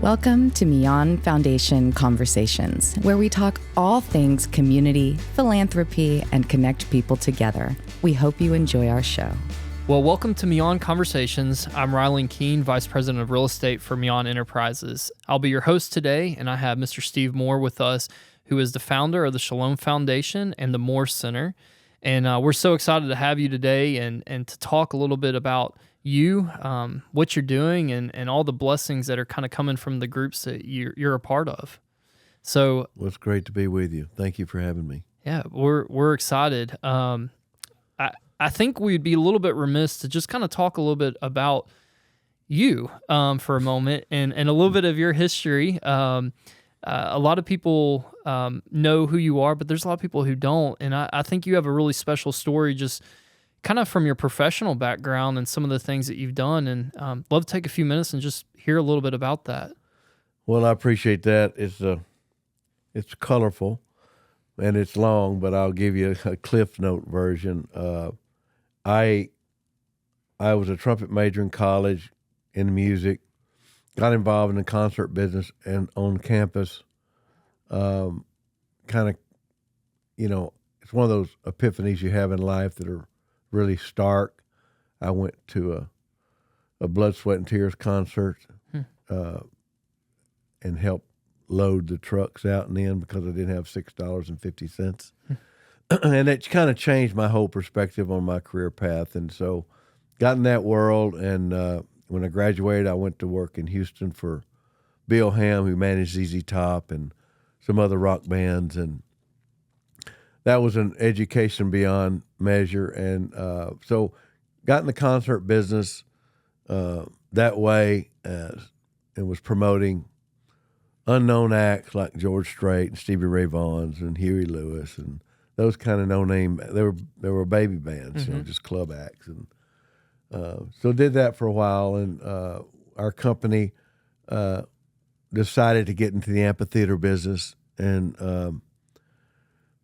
Welcome to Millan Foundation Conversations, where we talk all things community, philanthropy, and connect people together. We hope you enjoy our show. Well, welcome to Millan Conversations. I'm Rylan Kean, Vice President of Real Estate for Millan Enterprises. I'll be your host today, and I have Mr. Steve Moore with us, who is the founder of the Millan Foundation and the Moore Center. And we're so excited to have you today and to talk a little bit about you, what you're doing, and all the blessings that are kind of coming from the groups that you're a part of. So, well, it's great to be with you. Thank you for having me. Yeah, we're excited. I think we'd be a little bit remiss to just kind of talk a little bit about you for a moment and a little bit of your history. A lot of people know who you are, but there's a lot of people who don't. And I think you have a really special story just kind of from your professional background and some of the things that you've done. And love to take a few minutes and just hear a little bit about that. Well, I appreciate that. It's colorful and it's long, but I'll give you a Cliff Note version. I was a trumpet major in college in music, got involved in the concert business and on campus, kind of, it's one of those epiphanies you have in life that are really stark. I went to a Blood, Sweat, and Tears concert and helped load the trucks out and in because I didn't have $6.50. And it kind of changed my whole perspective on my career path. And so got in that world. And when I graduated, I went to work in Houston for 𝗍𝗶𝗶𝗶, who managed ZZ Top and some other rock bands. And that was an education beyond measure. And so got in the concert business that way and was promoting unknown acts like George Strait and Stevie Ray Vaughan's and Huey Lewis and those kind of no-name. They were baby bands, just club acts. And so did that for a while. And our company decided to get into the amphitheater business. And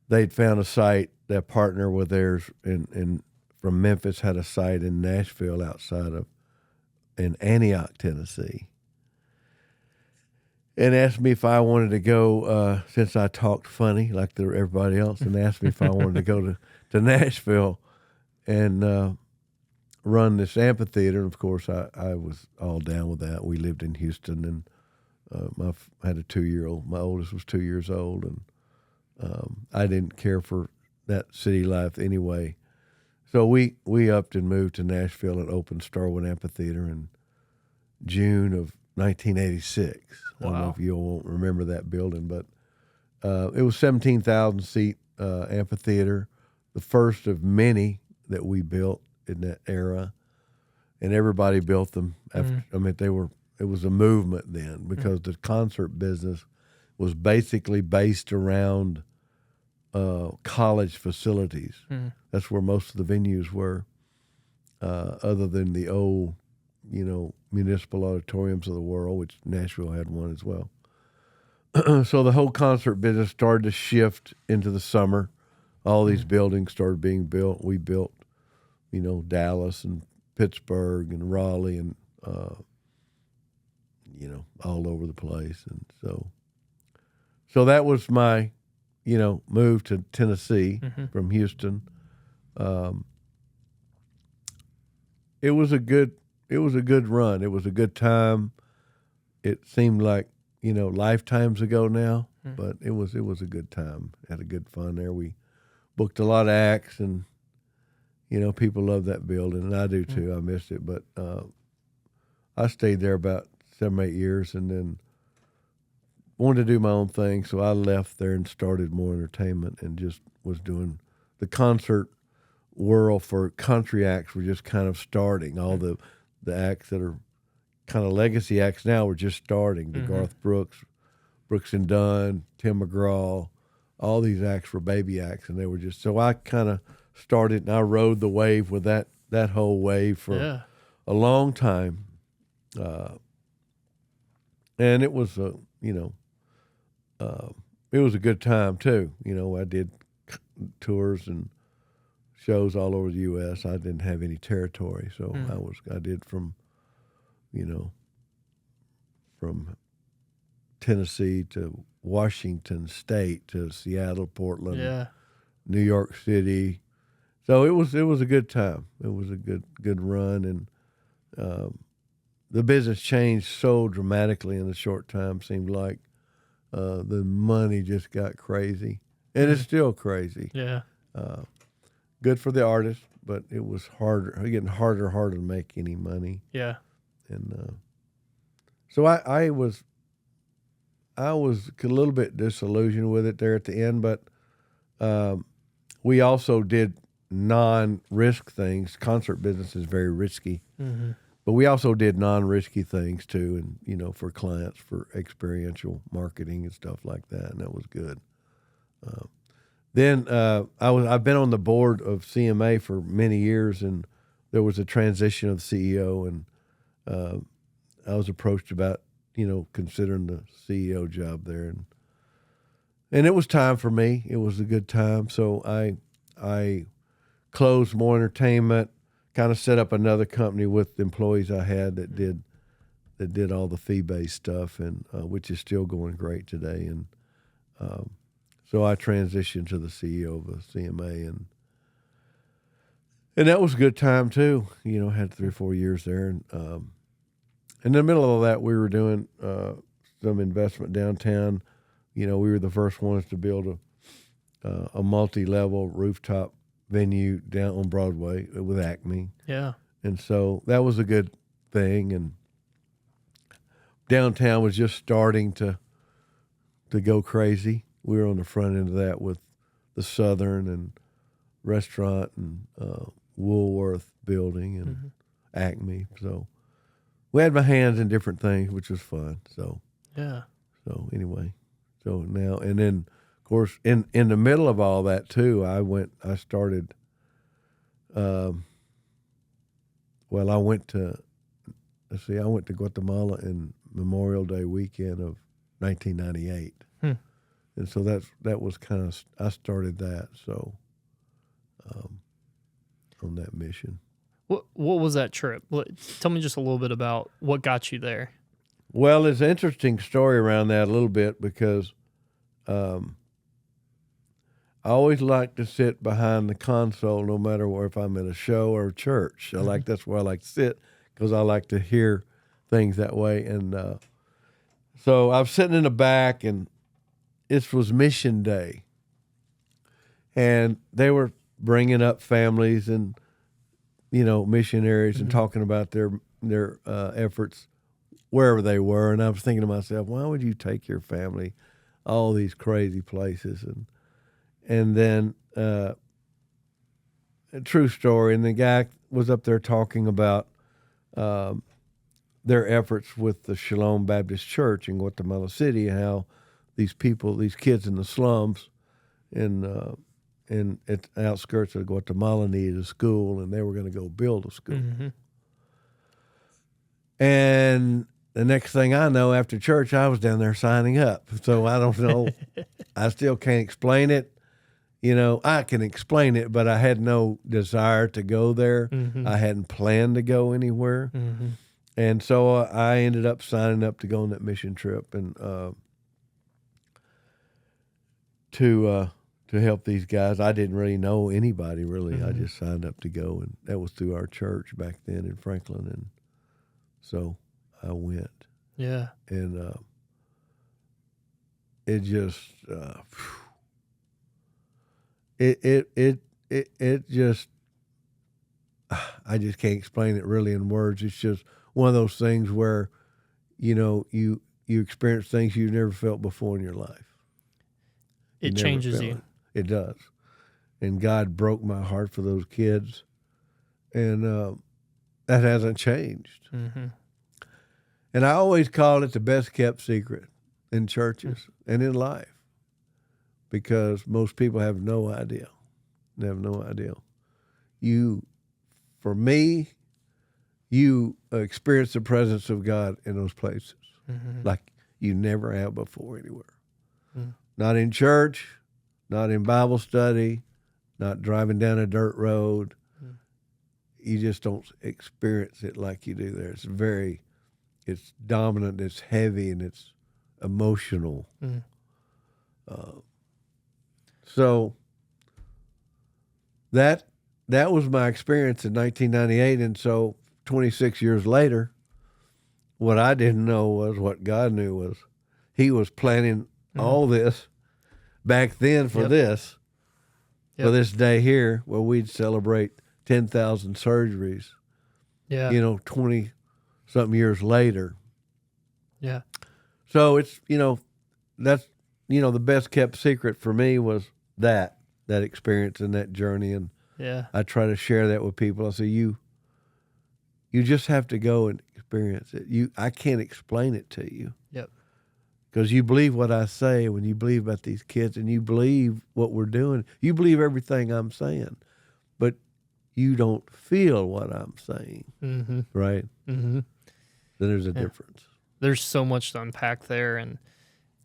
they'd found a site, that partner with theirs from Memphis had a site in Nashville in Antioch, Tennessee. And asked me if I wanted to go, since I talked funny like everybody else, and asked me if I wanted to go to Nashville and run this amphitheater. And of course, I was all down with that. We lived in Houston, and I had a 2-year-old. My oldest was 2 years old, and I didn't care for that city life anyway. So we upped and moved to Nashville and opened Starwood Amphitheater in June of 1986. Wow. I don't know if you all won't remember that building, but it was 17,000 seat amphitheater, the first of many that we built in that era, and everybody built them. After, I mean, it was a movement then because the concert business was basically based around college facilities. That's where most of the venues were, other than the old, municipal auditoriums of the world, which Nashville had one as well. So the whole concert business started to shift into the summer. All these buildings started being built. We built, Dallas and Pittsburgh and Raleigh and, all over the place. And so that was my, move to Tennessee from Houston. It was a good run. It was a good time. It seemed like, lifetimes ago now, but it was a good time. Had a good fun there. We booked a lot of acts, and, people love that building, and I do too. I missed it, but I stayed there about 7 or 8 years and then wanted to do my own thing. So I left there and started More Entertainment and just was doing the concert world for country acts were just kind of starting. All the acts that are kind of legacy acts now were just starting. The Garth Brooks and Dunn, Tim McGraw, all these acts were baby acts, and they were just, so I kind of started and I rode the wave with that whole wave for a long time. And it was it was a good time too. I did tours and shows all over the U.S. I didn't have any territory, so I did from Tennessee to Washington State to Seattle, Portland, Yeah. New York City. So it was a good time. It was a good run, and the business changed so dramatically in a short time. Seemed like the money just got crazy, and it's still crazy. Yeah. Good for the artist, but it was getting harder to make any money. Yeah. And so I was a little bit disillusioned with it there at the end, but we also did non-risk things. Concert business is very risky, but we also did non-risky things too, and for clients, for experiential marketing and stuff like that, and that was good. Then I've been on the board of CMA for many years, and there was a transition of CEO, and I was approached about considering the CEO job there, and it was time for me. It was a good time, so I closed More Entertainment, kind of set up another company with the employees I had that did all the fee-based stuff, and which is still going great today, and so I transitioned to the CEO of the CMA, and that was a good time too. Had 3 or 4 years there, and in the middle of that, we were doing some investment downtown. We were the first ones to build a multi-level rooftop venue down on Broadway with Acme. Yeah. And so that was a good thing. And downtown was just starting to go crazy. We were on the front end of that with the Southern and restaurant and Woolworth building and Acme. So we had my hands in different things, which was fun. So Yeah. So anyway, so now and then, of course, in the middle of all that too, I went to Guatemala in Memorial Day weekend of 1998, and so that was kind of, I started that. So on that mission. What was that trip? Tell me just a little bit about what got you there. Well, there's an interesting story around that a little bit because I always like to sit behind the console no matter if I'm at a show or a church. That's where I like to sit because I like to hear things that way. And so I was sitting in the back, and this was Mission Day. And they were bringing up families and, missionaries and talking about their efforts wherever they were. And I was thinking to myself, why would you take your family all these crazy places? And then a true story. And the guy was up there talking about their efforts with the Shalom Baptist Church in Guatemala City, and how these kids in the slums and at the outskirts of Guatemala needed a school, and they were going to go build a school. And the next thing I know, after church, I was down there signing up. So I don't know. I still can't explain it. I can explain it, but I had no desire to go there. I hadn't planned to go anywhere. And so I ended up signing up to go on that mission trip and to help these guys. I didn't really know anybody, really. I just signed up to go, and that was through our church back then in Franklin. And so I went. Yeah. And it just it just, I just can't explain it really in words. It's just one of those things where you experience things you've never felt before in your life. It changes you. It does. And God broke my heart for those kids, and that hasn't changed. And I always call it the best kept secret in churches and in life, because most people have no idea. They have no idea. For me, you experience the presence of God in those places like you never have before anywhere. Not in church, not in Bible study, not driving down a dirt road. You just don't experience it like you do there. It's dominant, it's heavy, and emotional. So that was my experience in 1998, and so 26 years later, what I didn't know was what God knew was He was planning all this back then for this day here, where we'd celebrate 10,000 surgeries. Yeah. 20-something years later. Yeah. So it's, that's, the best kept secret for me was that experience and that journey. And I try to share that with people. I say, you just have to go and experience it. I can't explain it to you. Yep. Because you believe what I say when you believe about these kids, and you believe what we're doing. You believe everything I'm saying, but you don't feel what I'm saying, right? Mm-hmm. Then there's a difference. There's so much to unpack there, and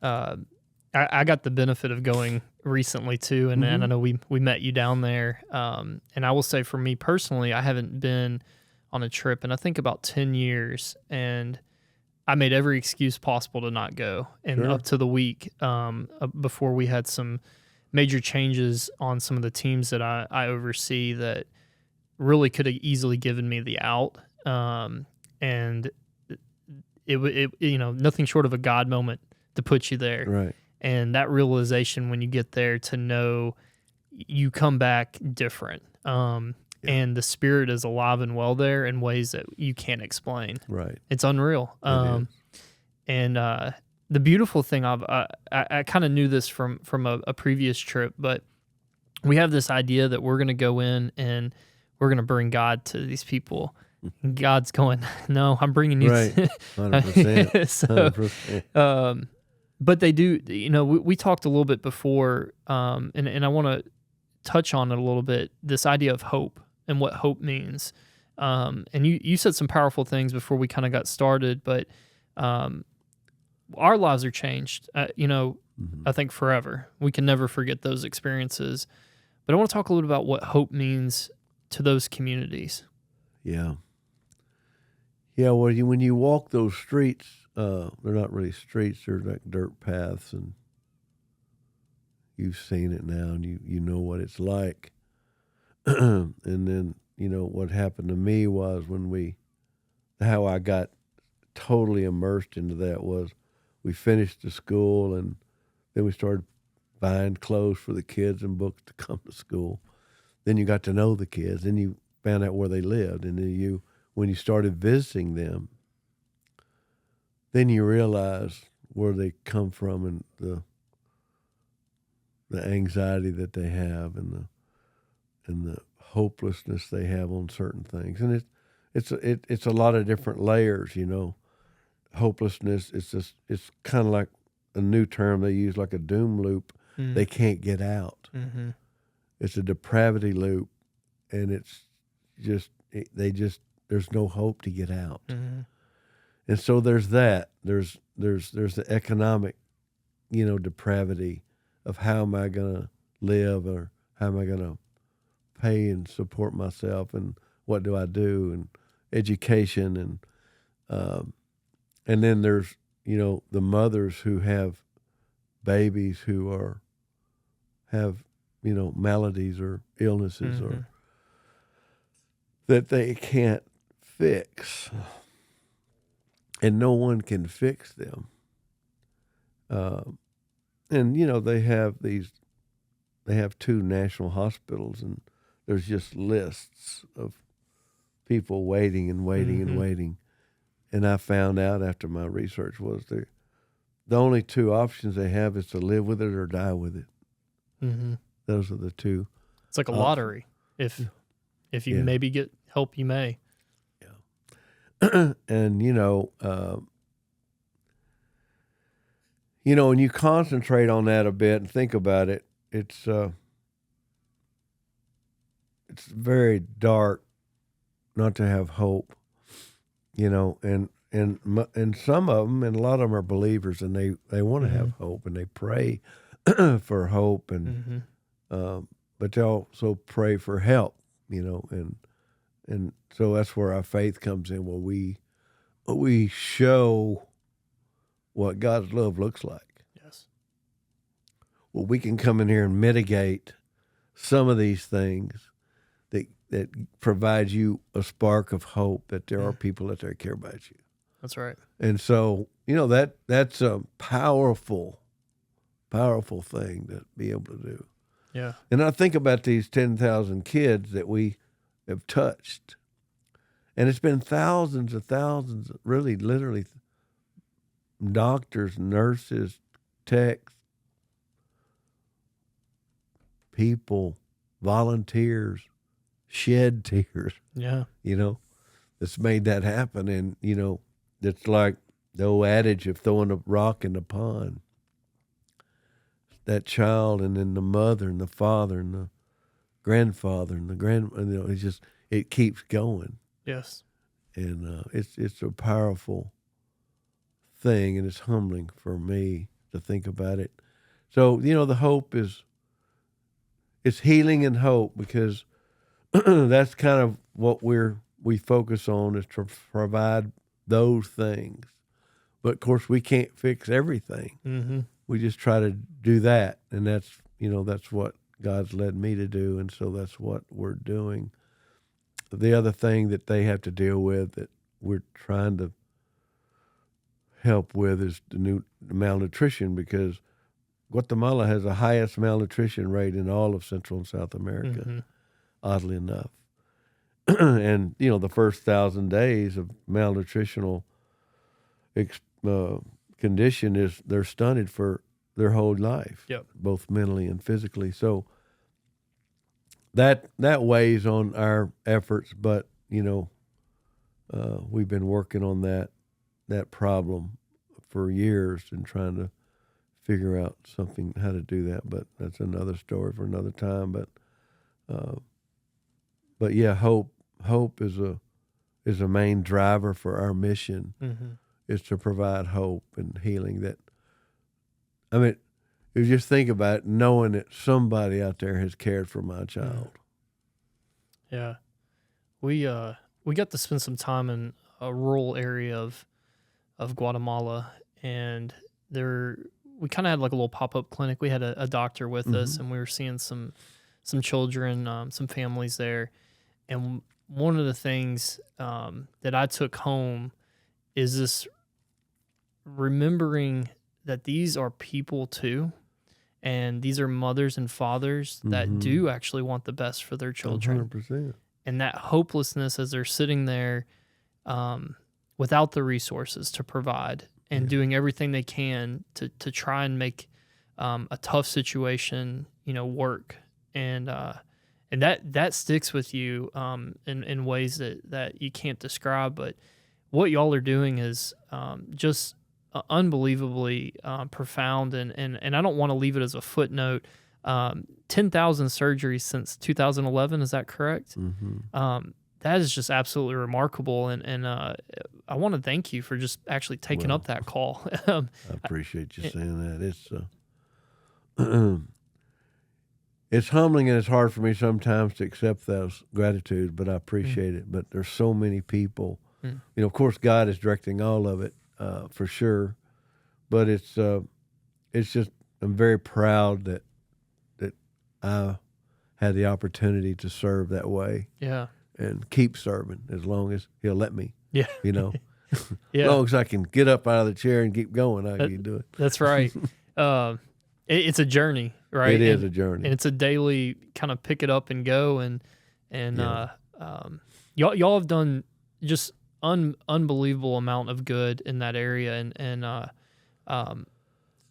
I got the benefit of going recently too, and I know we met you down there, and I will say for me personally, I haven't been on a trip in I think about 10 years, and I made every excuse possible to not go, and up to the week before we had some major changes on some of the teams that I oversee that really could have easily given me the out, and it nothing short of a God moment to put you there, right? And that realization when you get there to know you come back different, and the Spirit is alive and well there in ways that you can't explain. Right, it's unreal. And the beautiful thing I kind of knew this from a previous trip, but we have this idea that we're going to go in and we're going to bring God to these people. And God's going, no, I'm bringing you. Right, 100%. So, 100%. But they do. We talked a little bit before, and I want to touch on it a little bit. This idea of hope and what hope means. And you said some powerful things before we kind of got started, but our lives are changed. I think forever. We can never forget those experiences. But I want to talk a little bit about what hope means to those communities. Yeah. Yeah, well, when you walk those streets, they're not really streets, they're like dirt paths, and you've seen it now, and you know what it's like. And then, what happened to me was how I got totally immersed into that was we finished the school, and then we started buying clothes for the kids and books to come to school. Then you got to know the kids, and you found out where they lived, and then when you started visiting them, then you realize where they come from and the anxiety that they have and the hopelessness they have on certain things, and it's a lot of different layers, Hopelessness, it's kind of like a new term they use, like a doom loop. They can't get out. Mm-hmm. It's a depravity loop, and it's just there's no hope to get out. Mm-hmm. And so there's that. There's the economic, depravity of how am I going to live, or how am I going to pay and support myself, and what do I do, and education, and then there's the mothers who have babies who have maladies or illnesses, or that they can't fix, and no one can fix them. And they have 2 national hospitals, and there's just lists of people waiting and waiting and waiting. And I found out after my research was the only 2 options they have is to live with it or die with it. Mm-hmm. Those are the 2. It's like a lottery. If you maybe get help, you may. Yeah. And when you concentrate on that a bit and think about it, it's very dark not to have hope. And some of them, and a lot of them are believers, and they want to have hope, and they pray for hope, and but they also pray for help, and so that's where our faith comes in. Well, we show what God's love looks like. Yes. Well, we can come in here and mitigate some of these things that provide you a spark of hope that there are people out there care about you. That's right. And so, that's a powerful thing to be able to do. Yeah. And I think about these 10,000 kids that we have touched. And it's been thousands of thousands, really, literally, doctors, nurses, techs, people, volunteers, shed tears. Yeah. That's made that happen. And, it's like the old adage of throwing a rock in the pond. That child, and then the mother and the father and the grandfather and the it keeps going. Yes. And it's a powerful thing, and it's humbling for me to think about it. So, the hope it's healing and hope, because that's kind of what we focus on, is to provide those things. But of course, we can't fix everything. Mm-hmm. We just try to do that, and that's what God's led me to do, and so that's what we're doing. The other thing that they have to deal with that we're trying to help with is the malnutrition, because Guatemala has the highest malnutrition rate in all of Central and South America, oddly enough. And, the first 1,000 days of malnutritional condition is they're stunted for their whole life, both mentally and physically. So that weighs on our efforts, but we've been working on that problem for years and trying to figure out how to do that. But that's another story for another time. But yeah, hope is a main driver for our mission. Is to provide hope and healing. If you just think about it, knowing that somebody out there has cared for my child. Yeah. We got to spend some time in a rural area of Guatemala, and we kind of had like a little pop-up clinic. We had a doctor with us, and we were seeing some children, some families there. And one of the things that I took home is this remembering that these are people too, and these are mothers and fathers that do actually want the best for their children. 100%. And that hopelessness as they're sitting there without the resources to provide and doing everything they can to try and make a tough situation, work. And that sticks with you in ways that you can't describe. But what y'all are doing is just unbelievably profound, and I don't want to leave it as a footnote. 10,000 surgeries since 2011, is that correct? That is just absolutely remarkable, and I want to thank you for just actually taking up that call. I appreciate you saying that. It's humbling, and it's hard for me sometimes to accept those gratitudes, but I appreciate it. But there's so many people. Of course, God is directing all of it, for sure. But it's just, I'm very proud that I had the opportunity to serve that way. Yeah. And keep serving as long as He'll let me. Yeah. As long as I can get up out of the chair and keep going, I can do it. That's right. It's a journey, right? It is a journey. And it's a daily kind of pick it up and go. And y'all have done just unbelievable amount of good in that area. And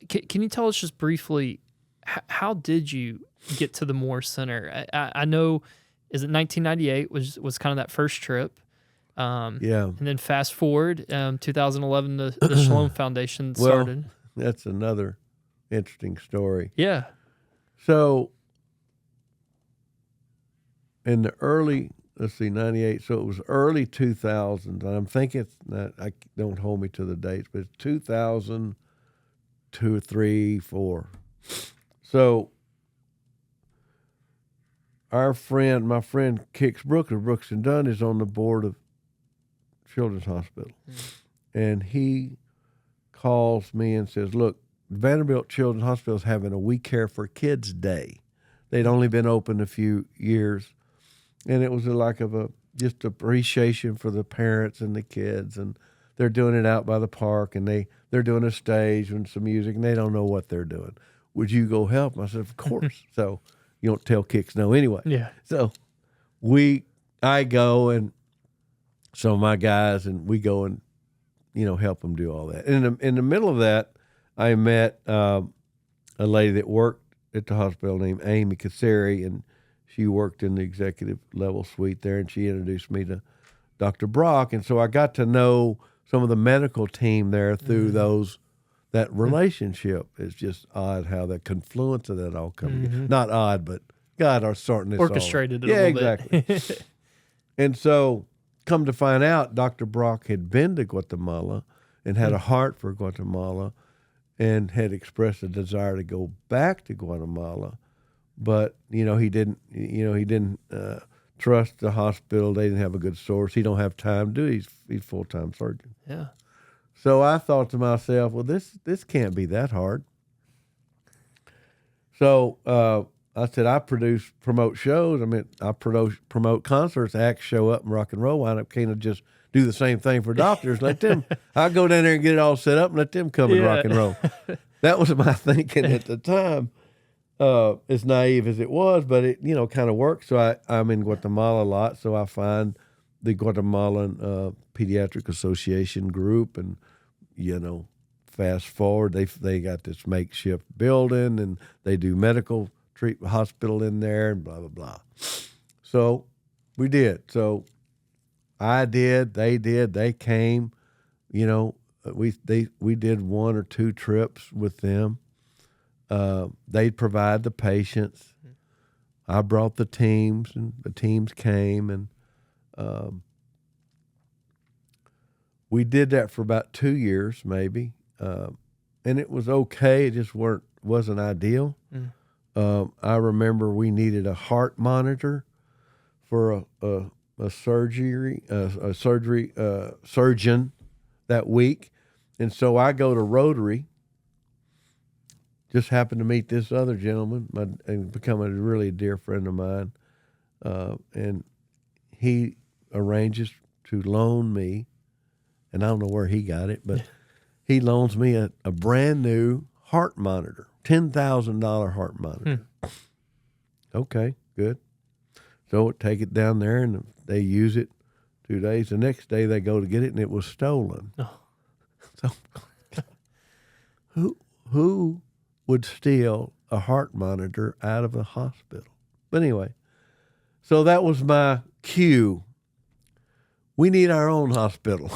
can you tell us just briefly, how did you get to the Moore Center? I know, is it 1998 was kind of that first trip? And then fast forward, 2011, the 𝗨𝗨𝗶𝗴𝗶 Foundation started. Well, that's another interesting story. Yeah. So in the early, 98, so it was early 2000s, and I'm thinking, don't hold me to the dates, but it's 2000, 2, 3, 4. So my friend Kix Brooks of Brooks and Dunn is on the board of Children's Hospital. And he calls me and says, look, Vanderbilt Children's Hospital is having a We Care for Kids Day. They'd only been open a few years, and it was just appreciation for the parents and the kids, and they're doing it out by the park, and they're doing a stage and some music, and they don't know what they're doing. Would you go help? I said, of course. So you don't tell kicks no anyway. Yeah. So I go, and some of my guys, and we go and, help them do all that. And in the middle of that, I met a lady that worked at the hospital named 𝗍𝗻𝗍 𝗍, and she worked in the executive level suite there, and she introduced me to Dr. Brock. And so I got to know some of the medical team there through that relationship. It's just odd how the confluence of that all comes together. Not odd, but God are starting this orchestrated all. it a little exactly. bit. And so come to find out, Dr. Brock had been to Guatemala and had a heart for Guatemala and had expressed a desire to go back to Guatemala. But, he didn't trust the hospital. They didn't have a good source. He don't have time to do it. He's a full-time surgeon. Yeah. So I thought to myself, well, this can't be that hard. So I said, I promote shows. I promote concerts, acts show up and rock and roll. Why not kind of just do the same thing for doctors? Let them, I'll go down there and get it all set up and let them come and rock and roll. That was my thinking at the time. As naive as it was, but it, kind of worked. So I'm in Guatemala a lot. So I find the Guatemalan Pediatric Association group, and, fast forward, they got this makeshift building, and they do medical treatment hospital in there, and blah, blah, blah. So we did. So I did, they came, we did 1 or 2 trips with them. They'd provide the patients. I brought the teams, and the teams came, and we did that for about 2 years, maybe, and it was okay. It just wasn't ideal. I remember we needed a heart monitor for a surgeon that week, and so I go to Rotary. Just happened to meet this other gentleman and become a really dear friend of mine. And he arranges to loan me, and I don't know where he got it, but he loans me a brand new heart monitor, $10,000 heart monitor. Okay, good. So take it down there, and they use it 2 days. The next day they go to get it, and it was stolen. Oh. So who would steal a heart monitor out of a hospital? But anyway, so that was my cue. We need our own hospital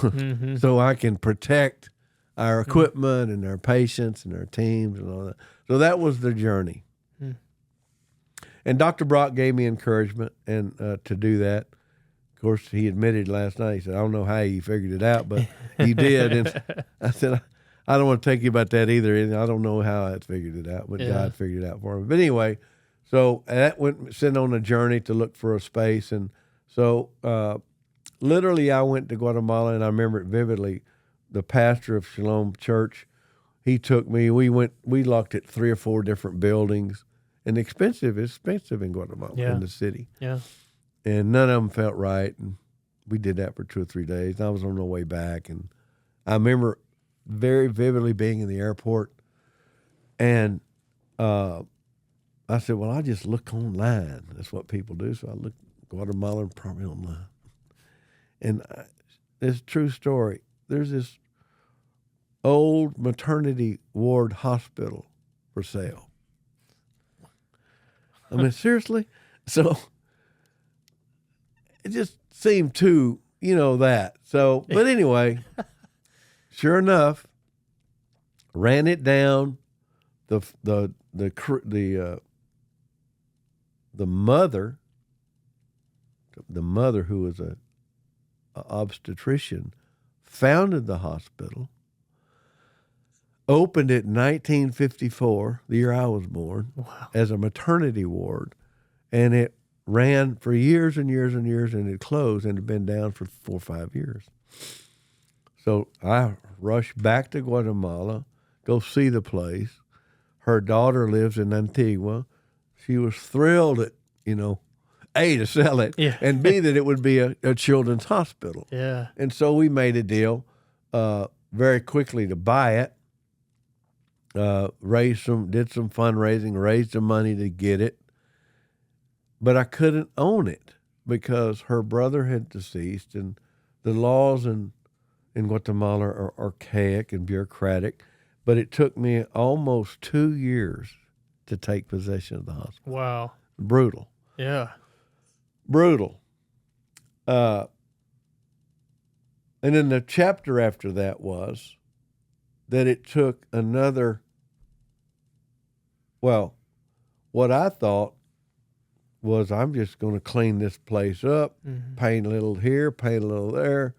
so I can protect our equipment and our patients and our teams and all that. So that was the journey. And Dr. Brock gave me encouragement and to do that. Of course, he admitted last night, he said, I don't know how you figured it out, but you did. And I said, I don't want to take you about that either. I don't know how I figured it out, but God figured it out for me. But anyway, so that went sent on a journey to look for a space. And so literally I went to Guatemala, and I remember it vividly. The pastor of Shalom Church, he took me. We looked at 3 or 4 different buildings, and it's expensive in Guatemala, in the city. Yeah. And none of them felt right. And we did that for 2 or 3 days. And I was on the way back, and I remember very vividly being in the airport, and I said, well, I'll just look online. That's what people do. So I looked Guatemalan probably online. And it's a true story. There's this old maternity ward hospital for sale. I mean, seriously? So it just seemed too, that. So, but anyway, sure enough, ran it down. The mother who was a obstetrician, founded the hospital, opened it in 1954, the year I was born, as a maternity ward, and it ran for years and years and years, and it closed, and it had been down for 4 or 5 years. So I rushed back to Guatemala, go see the place. Her daughter lives in Antigua. She was thrilled at, A, to sell it, and B, that it would be a children's hospital. Yeah. And so we made a deal very quickly to buy it, did some fundraising, raised the money to get it. But I couldn't own it because her brother had deceased, and the laws in Guatemala are archaic and bureaucratic. But it took me almost 2 years to take possession of the hospital. Wow. Brutal. Yeah. Brutal. And then the chapter after that was that it took another, what I thought was I'm just going to clean this place up, paint a little here, paint a little there,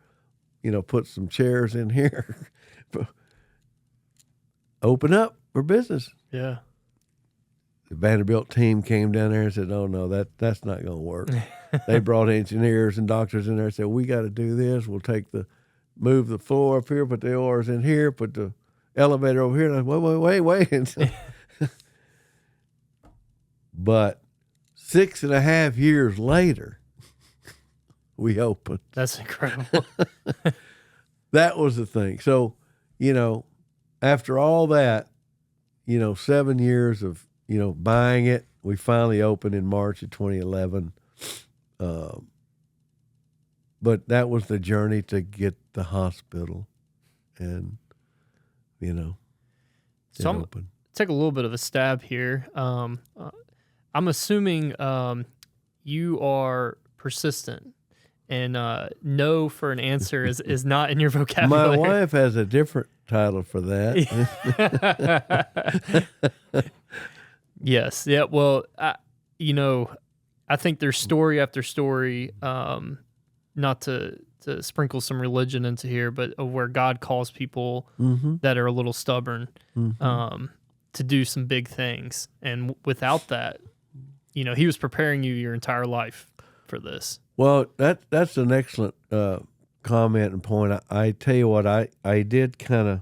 put some chairs in here, open up for business. Yeah. The Vanderbilt team came down there and said, "Oh no, that's not going to work." They brought engineers and doctors in there and said, "We got to do this. We'll move the floor up here, put the ORs in here, put the elevator over here." And I said, wait. And so, but 6.5 years later, we opened. That's incredible. That was the thing. So, after all that, 7 years of, buying it, we finally opened in March of 2011. But that was the journey to get the hospital and, So I'm open. Take a little bit of a stab here. I'm assuming you are persistent, and no for an answer is not in your vocabulary. My wife has a different title for that. Yes. Yeah. Well, I think there's story after story, not to sprinkle some religion into here, but of where God calls people that are a little stubborn to do some big things. And without that, he was preparing you your entire life for this. Well, that's an excellent comment and point. I tell you what, I did kind of,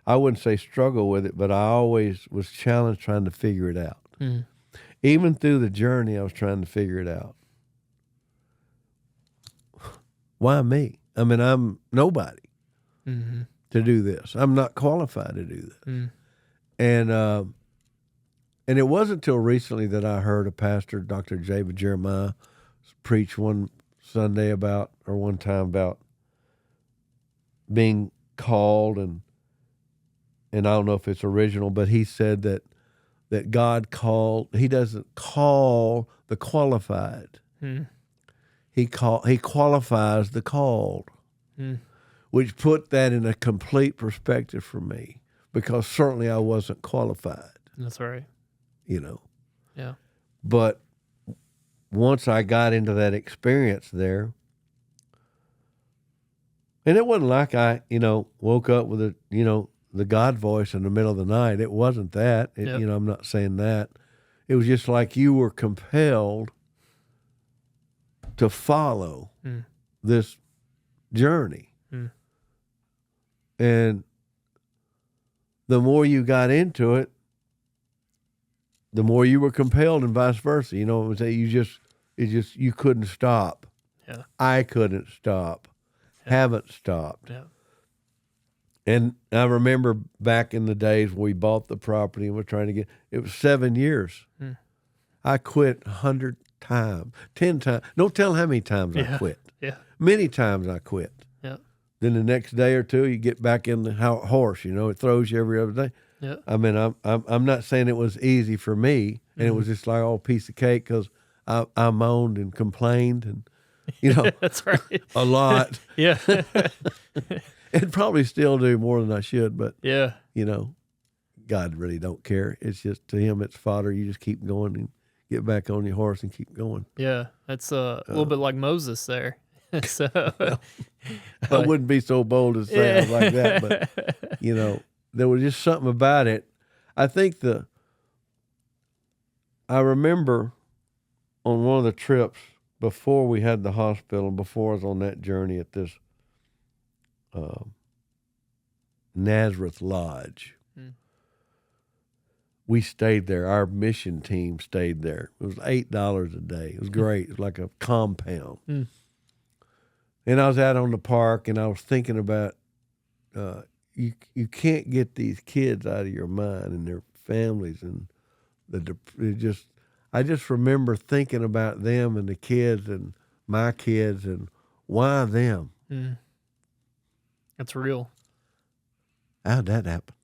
I wouldn't say struggle with it, but I always was challenged trying to figure it out. Even through the journey, I was trying to figure it out. Why me? I mean, I'm nobody to do this. I'm not qualified to do this. And it wasn't until recently that I heard a pastor, Dr. 𝗍𝗶𝗶𝗶, preach one time about being called, and I don't know if it's original, but he said that God he doesn't call the qualified. He qualifies the called, which put that in a complete perspective for me, because certainly I wasn't qualified. That's right. Yeah. But once I got into that experience there, and it wasn't like I, woke up with the God voice in the middle of the night. It wasn't that. I'm not saying that. It was just like you were compelled to follow this journey. And the more you got into it, the more you were compelled, and vice versa. You couldn't stop. Yeah. I couldn't stop. Yeah. Haven't stopped. Yeah. And I remember back in the days when we bought the property and we're trying to it was 7 years. I quit 100 times, 10 times. Don't tell how many times I quit. Yeah. Many times I quit. Yeah. Then the next day or two, you get back in the horse. It throws you every other day. Yeah. I mean, I'm not saying it was easy for me, and it was just like a piece of cake, because I moaned and complained, and that's right, a lot. Yeah. And probably still do more than I should, but yeah, God really don't care. It's just, to him, it's fodder. You just keep going and get back on your horse and keep going. Yeah, that's a little bit like Moses there. So I wouldn't be so bold to say I was like that, but there was just something about it. I think I remember on one of the trips before we had the hospital, before I was on that journey at this Nazareth Lodge. We stayed there. Our mission team stayed there. It was $8 a day. It was great. It was like a compound. And I was out on the park, and I was thinking about you can't get these kids out of your mind and their families, and I just remember thinking about them and the kids and my kids and why them. That's real. How'd that happen?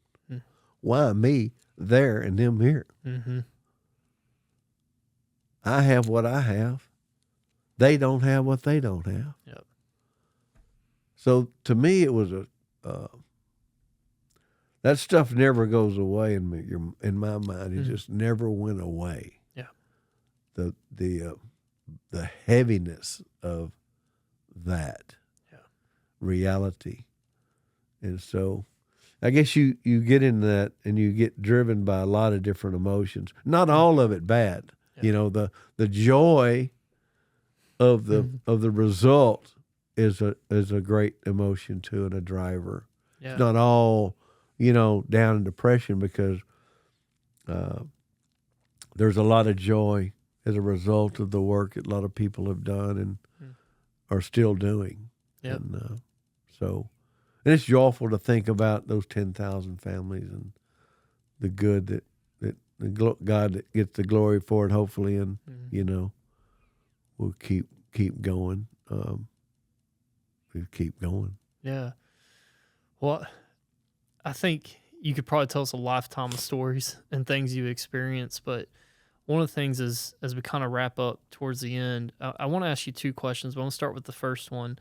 Why me there and them here? I have what I have. They don't have what they don't have. Yep. So to me, it was that stuff never goes away in my mind. It just never went away. Yeah. The heaviness of that reality, and so I guess you get in that and you get driven by a lot of different emotions. Not all of it bad. You know, the joy of the result is a great emotion too, and a driver. Yeah. It's not all, down in depression, because there's a lot of joy as a result of the work that a lot of people have done and are still doing. Yep. And and it's joyful to think about those 10,000 families and the good that God that gets the glory for it, hopefully, and we'll keep going. We keep going. Yeah. Well, I think you could probably tell us a lifetime of stories and things you've experienced, but one of the things is, as we kind of wrap up towards the end, I want to ask you two questions, but I want to start with the first one.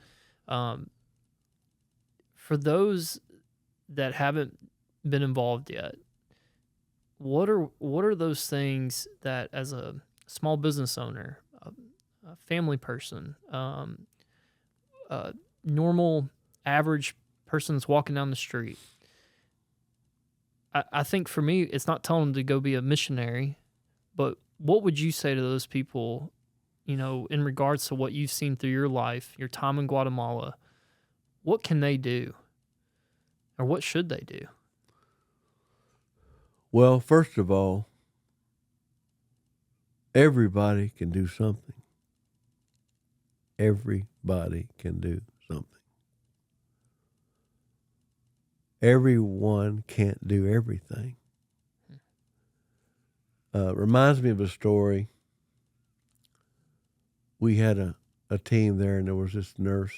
For those that haven't been involved yet, what are those things that, as a small business owner, a family person, normal average person's walking down the street, I think for me, it's not telling them to go be a missionary, but what would you say to those people, in regards to what you've seen through your life, your time in Guatemala? What can they do? Or what should they do? Well, first of all, everybody can do something. Everybody can do something. Everyone can't do everything. Reminds me of a story. We had a team there, and there was this nurse,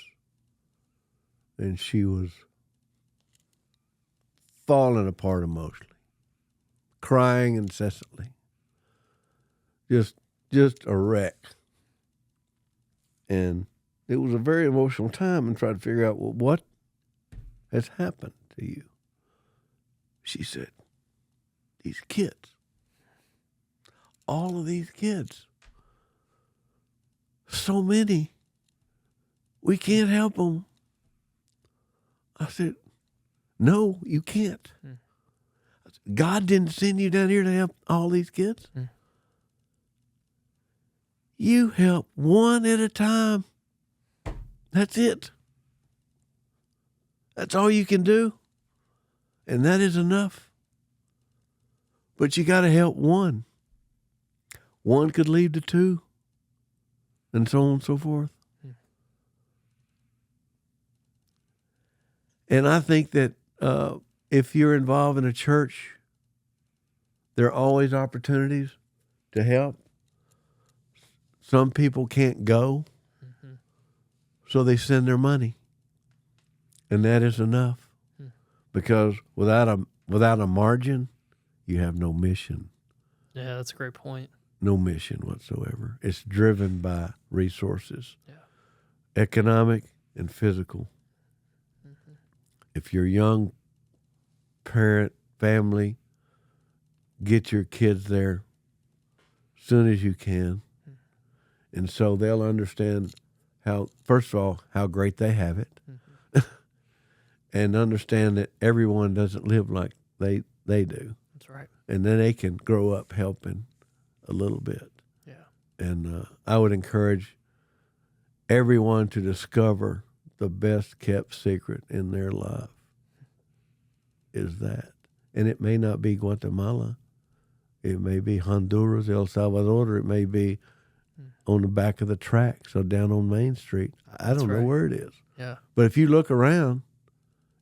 and she was falling apart emotionally, crying incessantly, just a wreck. And it was a very emotional time, and tried to figure out, well, what has happened to you? She said, these kids, all of these kids, so many, we can't help them. I said, no, you can't. God didn't send you down here to help all these kids. You help one at a time. That's it. That's all you can do. And that is enough. But you got to help one. One could lead to two, and so on and so forth. And I think that if you're involved in a church, there are always opportunities to help. Some people can't go, so they send their money, and that is enough. Because without a margin, you have no mission. Yeah, that's a great point. No mission whatsoever. It's driven by resources, economic and physical. If you're a young parent, family, get your kids there as soon as you can. And so they'll understand first of all, how great they have it. And understand that everyone doesn't live like they do. That's right. And then they can grow up helping a little bit. Yeah. And I would encourage everyone to discover the best kept secret in their life. is that? And it may not be Guatemala. It may be Honduras, El Salvador, or it may be on the back of the tracks or down on Main Street. I don't know where it is. Yeah. But if you look around,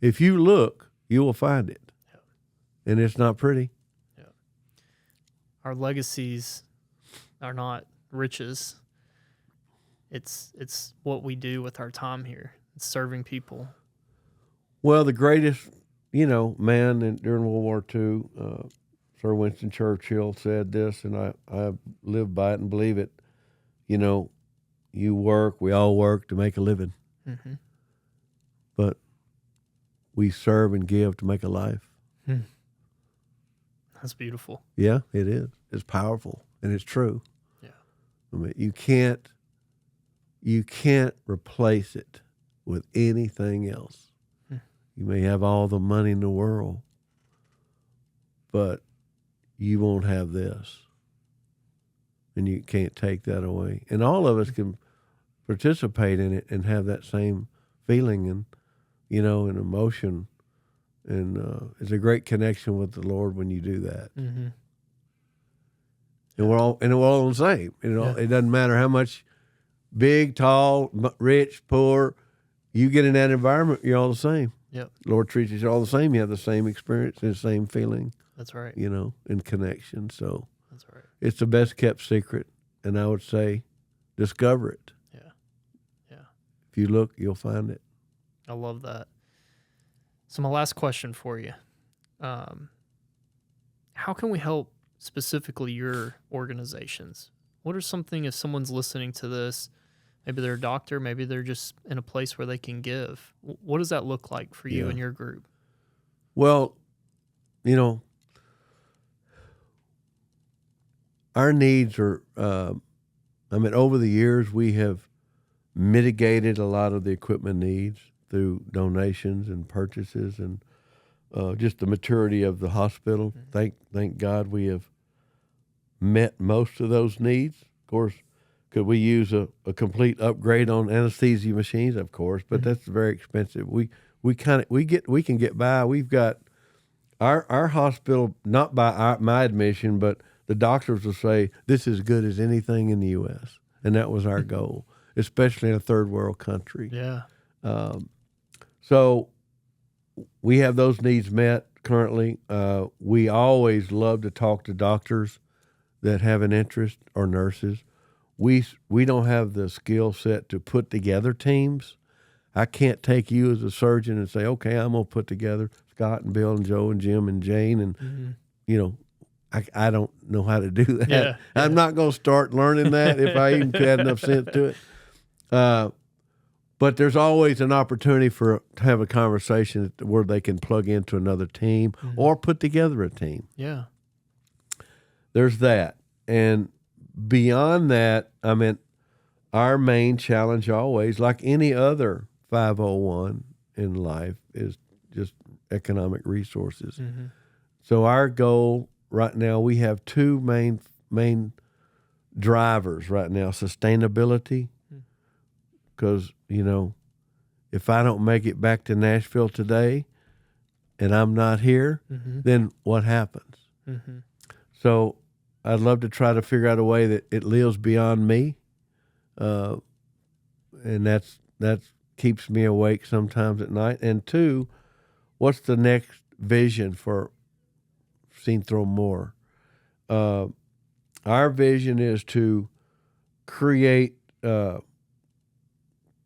you will find it. Yeah. And it's not pretty. Yeah. Our legacies are not riches. It's what we do with our time here. It's serving people. Well, the greatest, man during World War II, Sir Winston Churchill said this, and I live by it and believe it. We all work to make a living. Mm-hmm. But we serve and give to make a life. That's beautiful. Yeah, it is. It's powerful, and it's true. Yeah. I mean, you can't replace it with anything else. You may have all the money in the world, but you won't have this. And you can't take that away. And all of us can participate in it and have that same feeling and, and emotion. And it's a great connection with the Lord when you do that. Mm-hmm. And we're all the same. It doesn't matter how much big, tall, rich, poor, you get in that environment, you're all the same. Yep. Lord treats you all the same. You have the same experience and the same feeling. That's right. And connection. So that's right. It's the best kept secret. And I would say, discover it. Yeah. Yeah. If you look, you'll find it. I love that. So my last question for you. How can we help specifically your organizations? What are something, if someone's listening to this, maybe they're a doctor, maybe they're just in a place where they can give. What does that look like for you and your group? Well, our needs are, over the years, we have mitigated a lot of the equipment needs through donations and purchases and just the maturity of the hospital. Mm-hmm. Thank God we have met most of those needs. Of course, could we use a complete upgrade on anesthesia machines? Of course, but that's very expensive. We can get by. We've got our hospital, not by my admission, but the doctors will say this is as good as anything in the U.S. And that was our goal, especially in a third world country. Yeah. So we have those needs met currently. We always love to talk to doctors that have an interest or nurses. We don't have the skill set to put together teams. I can't take you as a surgeon and say, okay, I'm going to put together Scott and Bill and Joe and Jim and Jane. And, I don't know how to do that. Yeah. I'm not going to start learning that if I even had enough sense to it. But there's always an opportunity to have a conversation where they can plug into another team or put together a team. Yeah. There's that. And beyond that, our main challenge always, like any other 501 in life, is just economic resources. Mm-hmm. So our goal right now, we have two main drivers right now: sustainability, because if I don't make it back to Nashville today, and I'm not here, then what happens? Mm-hmm. So I'd love to try to figure out a way that it lives beyond me, and that's keeps me awake sometimes at night. And two, what's the next vision for 𝗍𝗍𝗶? Our vision is to create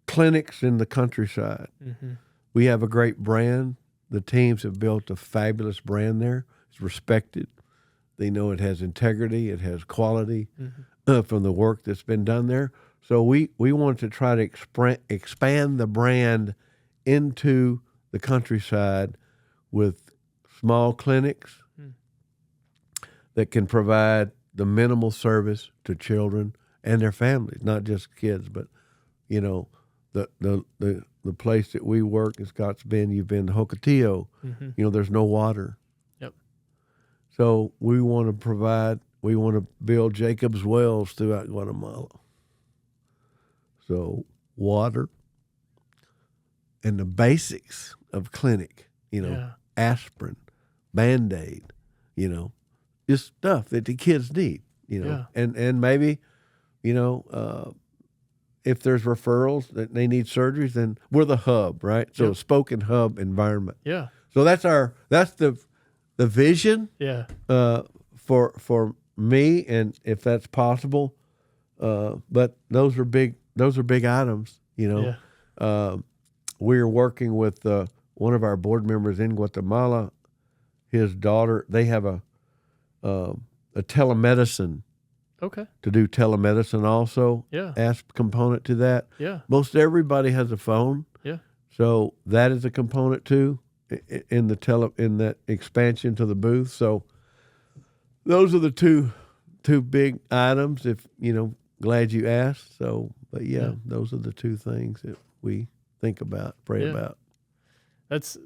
clinics in the countryside. Mm-hmm. We have a great brand. The teams have built a fabulous brand there. It's respected. They know it has integrity. It has quality from the work that's been done there. So we want to try to expand the brand into the countryside with small clinics that can provide the minimal service to children and their families, not just kids, but the place that we work in Scotts Bend, you've been to 𝗍𝗿𝗶𝗴𝗶, there's no water. Yep. So we want to build Jacob's wells throughout Guatemala. So water and the basics of clinic, aspirin, Band-Aid, just stuff that the kids need, and maybe, if there's referrals that they need surgeries, then we're the hub, right? So a spoken hub environment. Yeah. So that's the vision. Yeah. For me, and if that's possible, but those are big items, we're working with one of our board members in Guatemala. His daughter, they have a telemedicine. Okay. To do telemedicine also. Yeah. Component to that. Yeah. Most everybody has a phone. Yeah. So that is a component too in that expansion to the booth. So those are the two big items. If glad you asked. So, but those are the two things that we think about, pray about. That's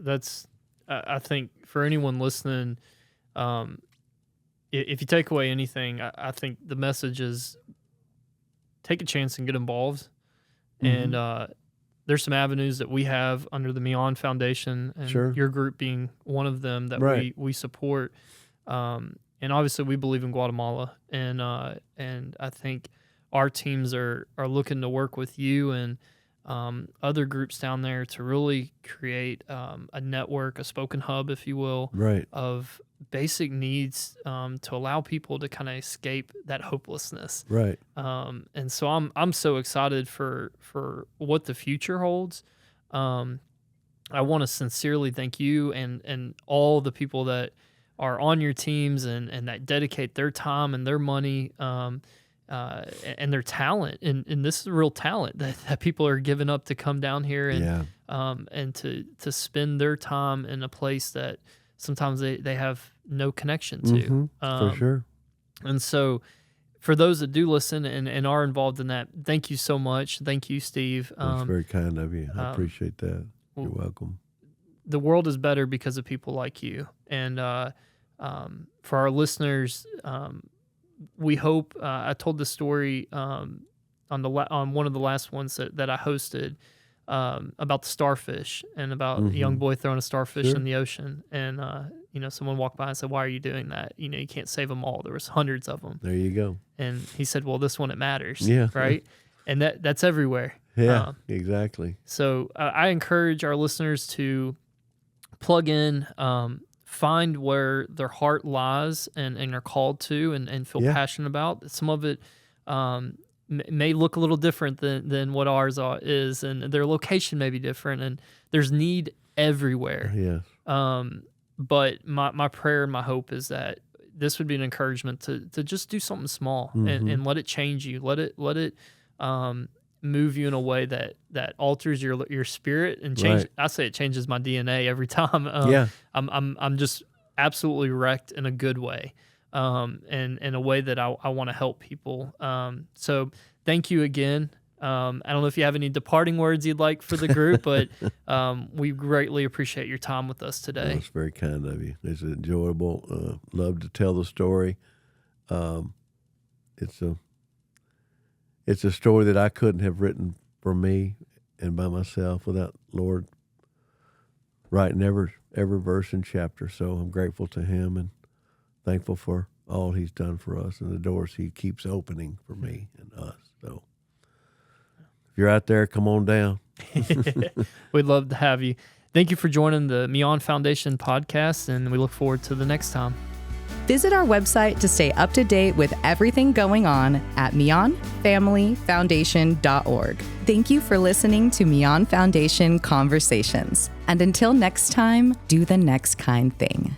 I think for anyone listening, if you take away anything, I think the message is take a chance and get involved. Mm-hmm. And there's some avenues that we have under the Millan Foundation, and your group being one of them that we support. And obviously we believe in Guatemala, and I think our teams are looking to work with you and other groups down there to really create a network, a spoken hub, if you will, of basic needs to allow people to kind of escape that hopelessness. Right. And so I'm so excited for what the future holds. I want to sincerely thank you and all the people that are on your teams and that dedicate their time and their money and their talent. And this is real talent that people are giving up to come down here and to spend their time in a place that sometimes they have no connection to. For sure. And so for those that do listen and are involved in that, thank you so much. Thank you, Steve. That's very kind of you. I appreciate that. You're welcome. The world is better because of people like you. And for our listeners, we hope, I told the story on one of the last ones that I hosted about the starfish and about a young boy throwing a starfish in the ocean. And, someone walked by and said, "Why are you doing that? You can't save them all. There was hundreds of them." There you go. And he said, "Well, this one, it matters." Yeah. Right. And that's everywhere. Yeah, exactly. So I encourage our listeners to plug in, find where their heart lies and are called to and feel passionate about. Some of it may look a little different than what ours is, and their location may be different, and there's need everywhere. Yes. But my prayer and my hope is that this would be an encouragement to just do something small and let it change you. Let it move you in a way that alters your spirit and change. Right. I say it changes my DNA every time. I'm just absolutely wrecked in a good way, and in a way that I want to help people. So thank you again. I don't know if you have any departing words you'd like for the group, but we greatly appreciate your time with us today. That's very kind of you. It's enjoyable. Love to tell the story. It's a story that I couldn't have written for me and by myself without Lord writing every verse and chapter. So I'm grateful to him and thankful for all he's done for us and the doors he keeps opening for me and us. So if you're out there, come on down. We'd love to have you. Thank you for joining the Millan Foundation podcast, and we look forward to the next time. Visit our website to stay up to date with everything going on at MillanFamilyFoundation.org. Thank you for listening to Millan Foundation Conversations. And until next time, do the next kind thing.